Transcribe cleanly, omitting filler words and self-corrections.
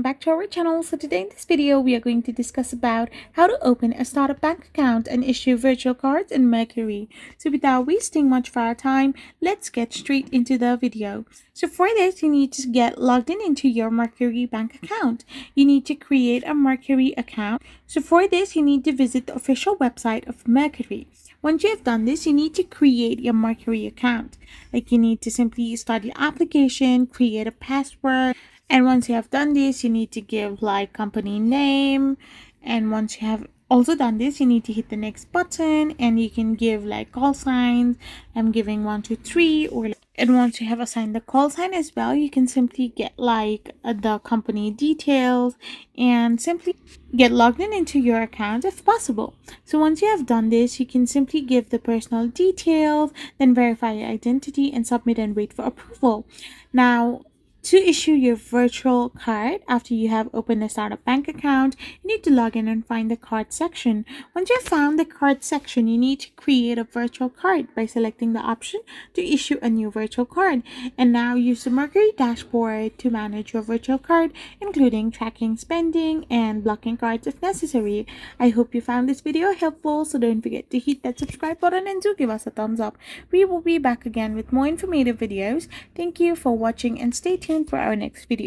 back to our channel. So today in this video we are going to discuss about how to open a startup bank account and issue virtual cards in Mercury. So without wasting much of our time, let's get straight into the video. So for this, you need to get logged in into your Mercury bank account. You need to create a Mercury account. So for this, you need to visit the official website of Mercury. Once you have done this, you need to create your Mercury account. Like, you need to simply start your application, create a password, and once you have done this, you need to give like company name. And once you have also done this, you need to hit the next button, and you can give like call signs. I'm giving 123, or and once you have assigned the call sign as well, you can simply get like the company details and simply get logged in into your account if possible. So once you have done this, you can simply give the personal details, then verify your identity and submit and wait for approval. Now, to issue your virtual card after you have opened a startup bank account, you need to log in and find the card section. Once you have found the card section, you need to create a virtual card by selecting the option to issue a new virtual card. And now use the Mercury dashboard to manage your virtual card, including tracking spending and blocking cards if necessary. I hope you found this video helpful, so don't forget to hit that subscribe button and do give us a thumbs up. We will be back again with more informative videos. Thank you for watching and stay tuned for our next video.